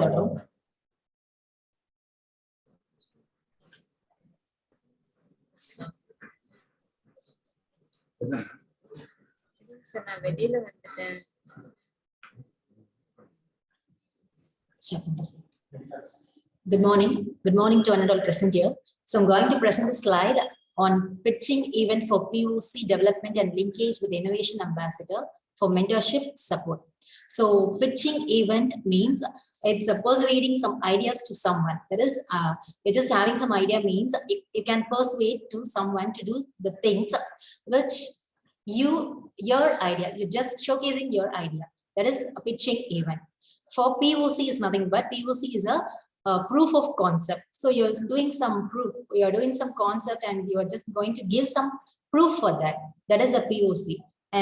சொல்றோம். நான் வெளியில வந்துட்டேன். Good morning. Good morning to one and all present here. So I'm going to present the slide on pitching event for POC development and linkage with innovation ambassador for mentorship support. So pitching event means it's a person reading some ideas to someone. That is, you're just having some idea means you can persuade to someone to do the things which your idea, you're just showcasing your idea. That is a pitching event. For POC is nothing but POC is a proof of concept. So you're doing some proof, you're doing some concept and you are just going to give some proof for that. That is a POC.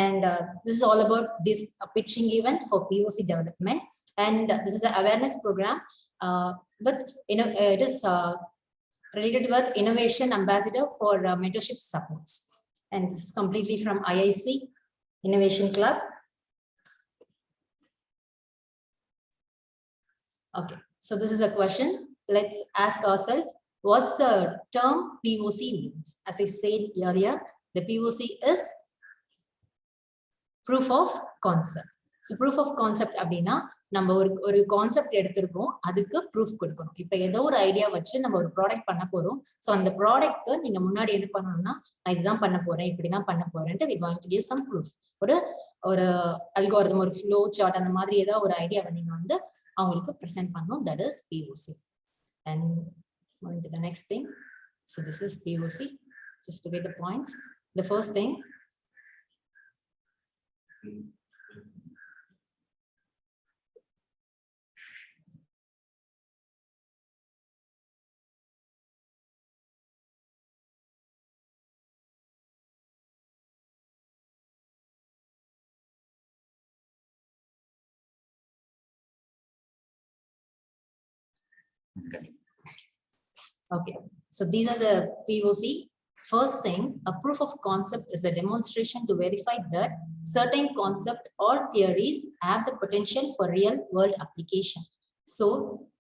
And this is all about this pitching event for POC development. And this is an awareness program. But it is related with innovation ambassador for mentorship supports. And this is completely from IIC Innovation Club. Okay, so this is a question. Let's ask ourselves, what's the term POC means? As I said earlier, the POC is proof of concept. So proof of concept அப்படினா நம்ம ஒரு concept எடுத்துறோம், அதுக்கு proof கொடுக்கணும். இப்போ ஏதோ ஒரு idea வச்சு நம்ம ஒரு ப்ராடக்ட் பண்ண போறோம். சோ அந்த ப்ராடக்ட் நீங்க முன்னாடி என்ன பண்ணணும்னா, நான் இதுதான் பண்ண போறேன், இப்படிதான் பண்ண போறேன்ட்டு we going to give some proof. ஒரு அல்காரிதம், ஒரு ஃப்ளோ சார்ட், அந்த மாதிரி ஏதாவது ஒரு ஐடியாவை நீங்க வந்து அவங்களுக்கு present பண்ணணும். That is POC. And going to the next thing. So this is POC. Just to get the points. The first thing. Okay, so these are the POC. First thing, a proof of concept is a demonstration to verify that certain concept or theories have the potential for real world application. So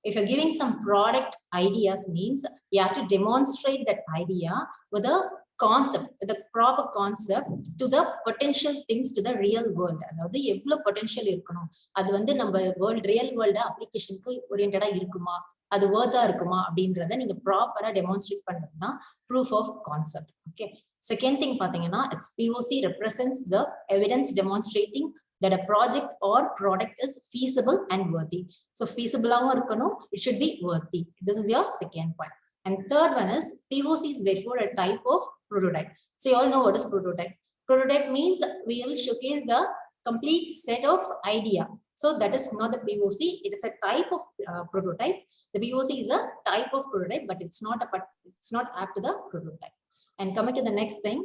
if you're giving some product ideas means you have to demonstrate that idea with a concept, with a proper concept to the potential things to the real world. அதாவது எவ்வளவு potential இருக்கணும், அது வந்து நம்ம world real world applicationக்கு oriented-ஆ இருக்குமா, அது worth-ஆ இருக்குமா அப்படின்றத நீங்க ப்ராப்பரா டெமான்ஸ்ட்ரேட் பண்றது தான் proof of concept. Okay, second thing பாத்தீங்கன்னா, its POC represents the evidence demonstrating that a project or product is feasible and worthy. So feasible-ஆவும் இருக்கணும், it should be worthy. This is your second point. And third one is POC is therefore a type of prototype. So you all know what is prototype. Prototype means we will showcase the complete set of idea. So that is not the POC. It is a type of prototype. The POC is a type of prototype, but it's not apt to the prototype. And coming to the next thing,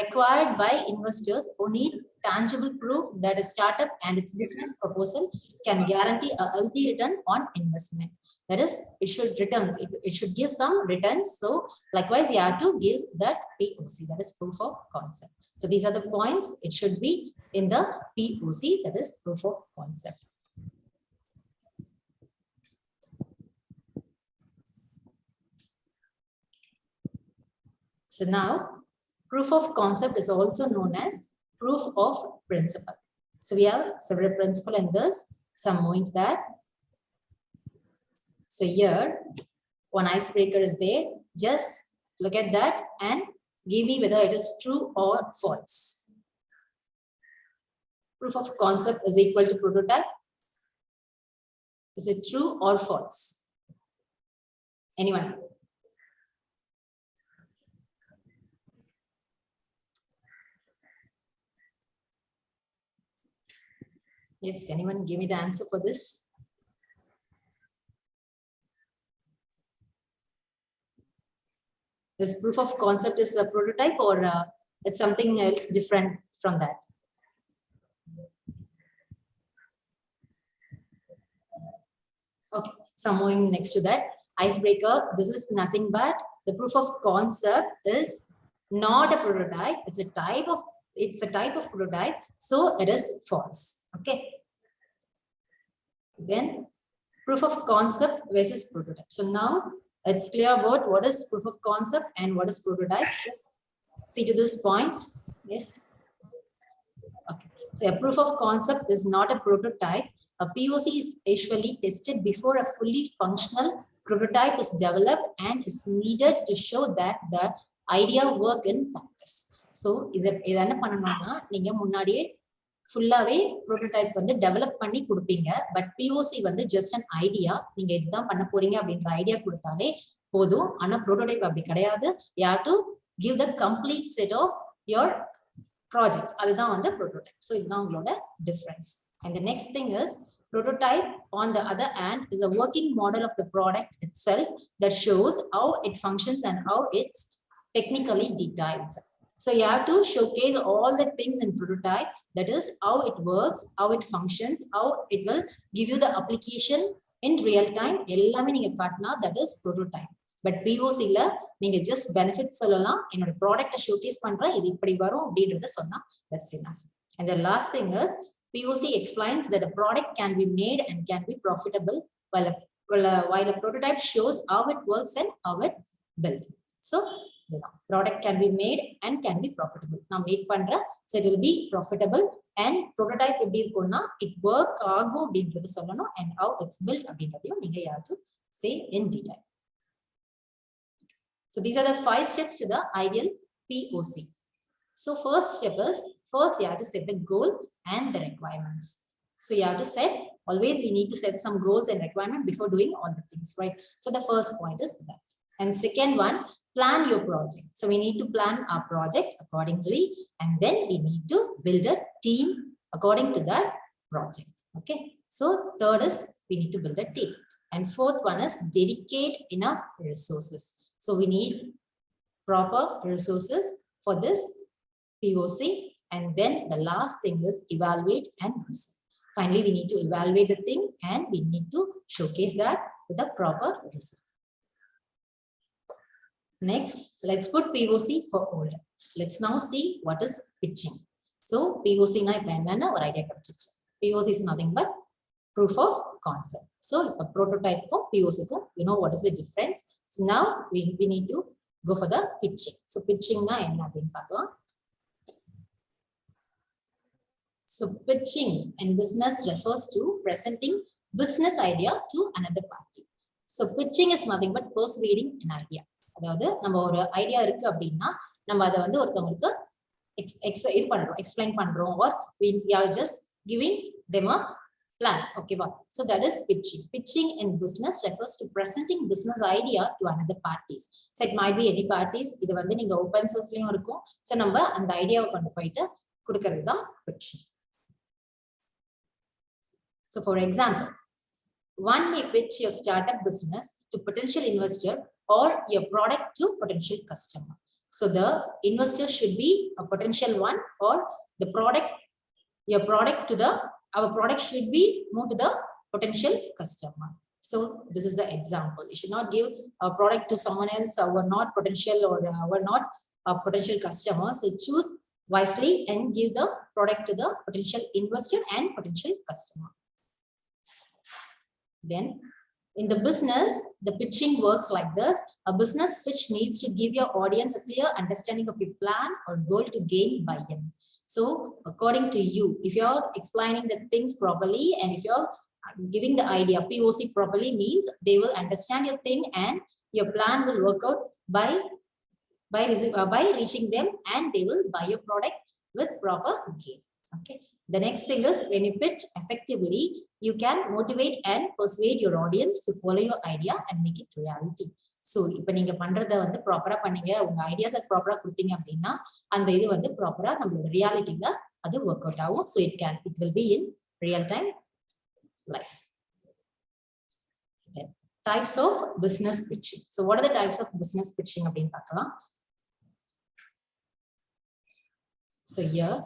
required by investors who need tangible proof that a startup and its business proposal can guarantee a healthy return on investment. That is, it should returns. It should give some returns. So likewise, you have to give that POC. That is proof of concept. So these are the points. It should be in the POC. That is proof of concept. So now, proof of concept is also known as proof of principle. So we have several principles in this. Some more into that. So here, one icebreaker is there. Just look at that and give me whether it is true or false. Proof of concept is equal to prototype. Is it true or false? Anyone? Yes, anyone give me the answer for this? This proof of concept is a prototype or it's something else different from that? Okay, so moving next to that, icebreaker. This is nothing but the proof of concept is not a prototype. It's a type of prototype, so it is false. Okay. Then proof of concept versus prototype. So now it's clear about what is proof of concept and what is prototype. Let's see to these points. Yes. Okay. So a proof of concept is not a prototype. A POC is usually tested before a fully functional prototype is developed and is needed to show that the idea work in practice. So இத என்ன பண்ணனும்னா நீங்க முன்னாடியே ஃபுல்லாவே prototype வந்து develop பண்ணி கொடுப்பீங்க. But POC வந்து just an idea. நீங்க இதுதான் பண்ண போறீங்க அப்படின்ற ஐடியா கொடுத்தாலே போதும். ஆனா prototype அப்படி கிடையாது. You have to give the complete set of your project. அதுதான் வந்து prototype. So இதுதான் உங்களோட difference. And the next thing is prototype on the other hand is a working model of the product itself that shows how it functions and how it's technically detailed. So you have to showcase all the things in prototype, that is how it works, how it functions, how it will give you the application in real time. எல்லாமே நீங்க காட்டினா that is prototype. But POC ல நீங்க just benefits சொல்லலாம், என்னோட ப்ராடக்ட்டை showcase பண்றேன், இது இப்படி வரும் அப்படின்றத சொன்னா that's enough. And the last thing is POC explains that a product can be made and can be profitable while a prototype shows how it works and how it built. So the product can be made and can be profitable. Now made பண்ற, so it will be profitable, and prototype எப்படி இருக்கும்னா it work ஆகும் அப்படின்றது சொல்லணும், and how it's built அப்படின்றதையும் நீங்க have to say in detail. So these are the 5 steps to the ideal POC. So first step is, first you have to set the goal and the requirements. So you have to set, always we need to set some goals and requirements before doing all the things, right? So the first point is that. And second one, plan your project. So we need to plan our project accordingly, and then we need to build a team according to that project. Okay. So third is we need to build a team. And fourth one is dedicate enough resources. So we need proper resources for this POC. And then the last thing is evaluate and result. Finally, we need to evaluate the thing and we need to showcase that with a proper result. Next, let's put POC for older. Let's now see what is pitching. So POC na ipo enna or idea kadichiruchu. POC is nothing but proof of concept. So a prototype ko POC ko, you know what is the difference. So now we need to go for the pitching. So pitching na enna appdin paakalam. So pitching in business refers to presenting business idea to another party. So pitching is nothing but persuading an idea. அதாவது நம்ம ஒரு idea இருக்கு அப்படின்னா நம்ம அதை வந்து ஒருத்தவங்களுக்கு explain பண்றோம், or we are just giving them a plan. Okay, so that is pitching. Pitching in business refers to presenting business idea to another parties. So it might be any parties. இது வந்து நீங்க open சோர்ஸ்லயும் இருக்கும். So நம்ம அந்த ஐடியாவை கொண்டு போயிட்டு கொடுக்கிறது தான் pitching. So for example, one may pitch your startup business to potential investor or your product to potential customer. So the investor should be a potential one, or the product, your product to the, our product should be moved to the potential customer. So this is the example. You should not give a product to someone else who are not potential or who are not a potential customer. So choose wisely and give the product to the potential investor and potential customer. Then in the business, the pitching works like this. A business pitch needs to give your audience a clear understanding of your plan or goal to gain buy-in. So according to you, if you're explaining the things properly and if you're giving the idea POC properly, means they will understand your thing and your plan will work out by reaching them, and they will buy your product with proper gain. Okay. The next thing is, when you pitch effectively, you can motivate and persuade your audience to follow your idea and make it reality. So இப்போ நீங்க பண்றத வந்து ப்ராப்பரா பண்ணீங்க, உங்க ஐடியாஸை ப்ராப்பரா கொடுத்தீங்க அப்படின்னா அந்த இது வந்து ப்ராப்பரா நம்மளோட ரியாலிட்டில அது ஒர்க் அவுட் ஆகும். So it will be in real time life. Then, types of business pitching. So what are the types of business pitching அப்படின்னு பார்க்கலாம். So here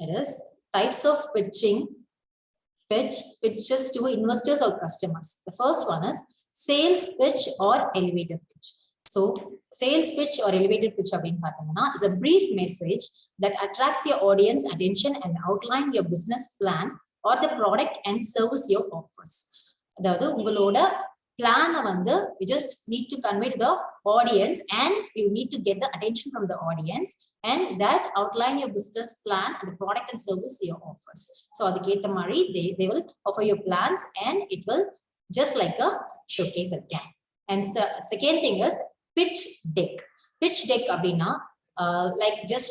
it is. Types of pitching. Pitches to investors or customers. The first one is sales pitch or elevator pitch. So sales pitch or elevator pitch is a brief message that attracts your audience attention and outline your business plan or the product and service your offers. அதாவது உங்களோட plan வந்து you just need to convey to the audience and you need to get the attention from the audience and that outline your business plan and the product and service your offers. So அதுக்கு ஏத்த மாதிரி they will offer your plans and it will just like a showcase again. And second thing is pitch deck. Pitch deck அப்படின்னா like just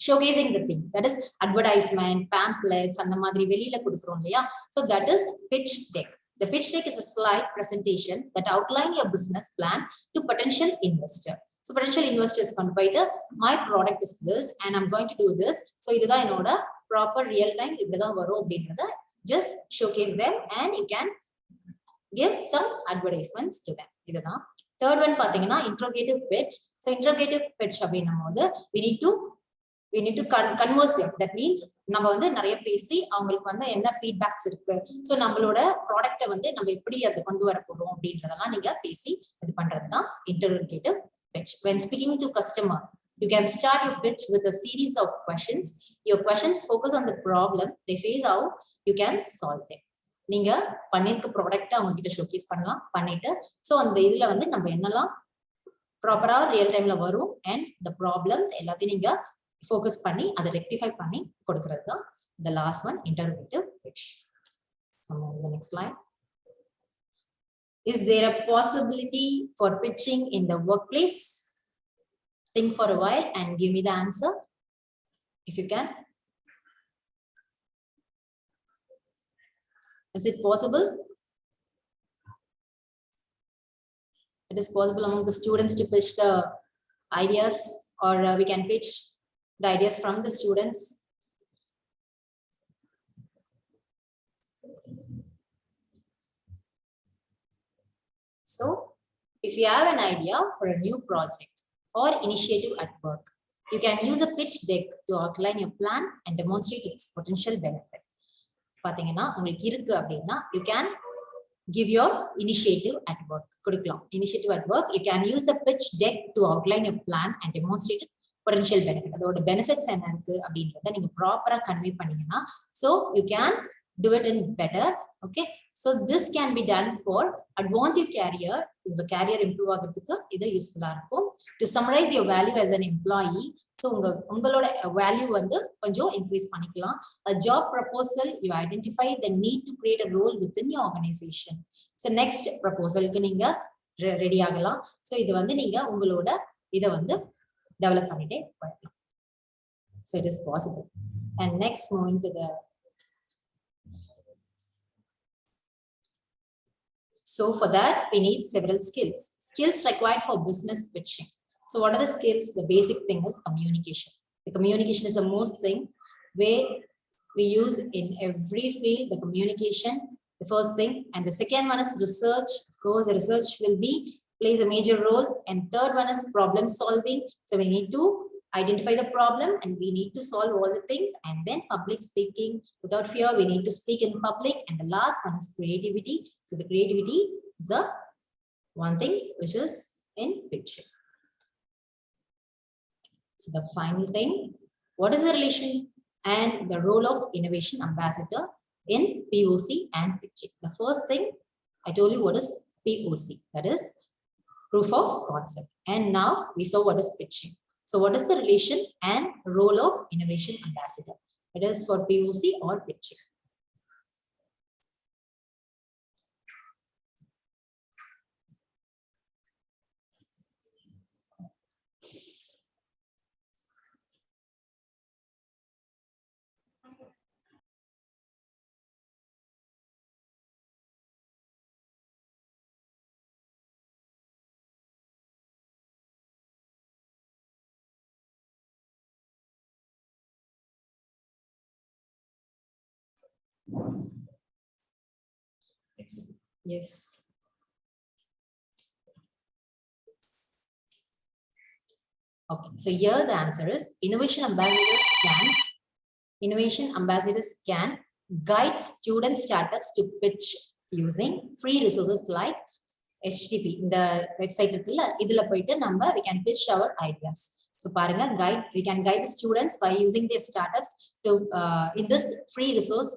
showcasing the thing, that is advertisement, pamphlets அந்த மாதிரி வெளியில கொடுக்குறோம் இல்லையா, so that is pitch deck. The pitch deck is a slide presentation that outline your business plan to potential investor. So potential investors கொண்டு போயிட்டு my product is this and I'm going to do this, so இதுதான் என்னோட proper real time இப்படிதான் வரும் அப்படின்றத just showcase them and you can give some advertisements to them. இதுதான். Third one பாத்தீங்கன்னா interrogative pitch. So interrogative pitch அப்படின்னும்போது we need to converse them. That means நம்ம வந்து நிறைய பேசி அவங்களுக்கு வந்து என்ன ஃபீட்பேக்ஸ் இருக்கு, ஸோ நம்மளோட ப்ராடக்ட்டை வந்து நம்ம எப்படி அதை கொண்டு வர போறோம் அப்படின்றதெல்லாம் நீங்க பேசி இது பண்றது தான் interrogative pitch. When speaking to customer, you can start your pitch with a series of questions. Your questions focus on the problem they face, how you can solve them. நீங்க பண்ணிருக்க ப்ராடக்ட் அவங்க கிட்ட ஷோகேஸ் பண்ணலாம், பண்ணிட்டு so அந்த இதுல வந்து நம்ம என்னெல்லாம் ப்ராப்பரா ரியல் டைம்ல வரும் அண்ட் த ப்ராப்ளம்ஸ் எல்லாத்தையும் நீங்க ஃபோக்கஸ் பண்ணி அதை ரெக்டிஃபை பண்ணி கொடுக்கறது தான் the last one, interrogative pitch. So the next slide. Is there a possibility for pitching in the workplace? Think for a while and give me the answer if you can. Is it possible? It is possible among the students to pitch the ideas, or we can pitch the ideas from the students. So if you have an idea for a new project or initiative at work, you can use a pitch deck to outline your plan and demonstrate its potential benefit. பாத்தீங்கன்னா உங்களுக்கு இருக்கு அப்படின்னா you can give your initiative at work. கொடுக்கலாம் initiative at work. You can use the pitch deck to outline your plan and demonstrate potential benefit. அதோட benefits என்ன இருக்கு அப்படின்றத நீங்க ப்ராப்பரா கன்வே பண்ணீங்கன்னா so you can do it in better. Okay, so this can be done for advance your career. உங்க career improve ஆகிறதுக்கு இது யூஸ்ஃபுல்லா இருக்கும். To summarize your value as an employee, so உங்களோட value வந்து கொஞ்சம் increase பண்ணிக்கலாம். A job proposal, you identify the need to create a role within your organization. So next proposal க்கு நீங்க ரெடி ஆகலாம். So இது வந்து நீங்க உங்களோட இத வந்து டெவலப் பண்ணிட்டே போகலாம். So it is possible. And next, moving to the so for that we need several skills required for business pitching. So what are the skills? The basic thing is communication. The communication is the most thing where we use in every field, the communication, the first thing. And the second one is research. Of course, the research will plays a major role. And third one is problem solving. So we need to identify the problem and we need to solve all the things. And then public speaking, without fear, we need to speak in public. And the last one is creativity. So the creativity is the one thing which is in pitching. So the final thing, what is the relation and the role of innovation ambassador in POC and pitching? The first thing I told you what is POC, that is proof of concept. And now we saw what is pitching. So what is the relation and role of innovation ambassador? It is for POC or pitching. Yes. Okay, so here the answer is innovation ambassadors can guide student startups to pitch using free resources like HTTP. The website idhula poitu number we can pitch our ideas. So paranga we can guide the students by using their startups to in this free resource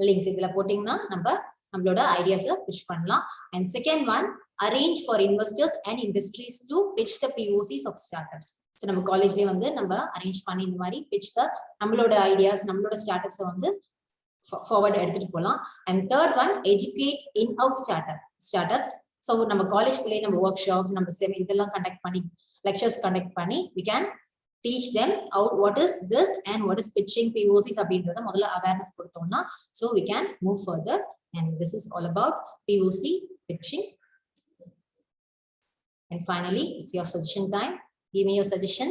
links idhula potingna number நம்மளோட ஐடியாஸை pitch பண்ணலாம். And second one, arrange for investors and industries to pitch the POCs of startups. So நம்ம காலேஜ்லயே வந்து நம்ம arrange பண்ணி இந்த மாதிரி pitch the நம்மளோட ideas நம்மளோட ஸ்டார்ட்அப்ஸை வந்து ஃபார்வர்ட் எடுத்துட்டு போகலாம். And third one, educate in-house startups. So நம்ம காலேஜ்குள்ளேயே நம்ம ஒர்க் ஷாப்ஸ் நம்ம இதெல்லாம் கண்டக்ட் பண்ணி லெக்சர்ஸ் கண்டக்ட் பண்ணி we can teach them out what is this and what is pitching POCs அப்படின்றத முதல்ல அவேர்னஸ் கொடுத்தோம்னா so we can move further. And this is all about POC pitching. And finally, it's your suggestion time. Give me your suggestion.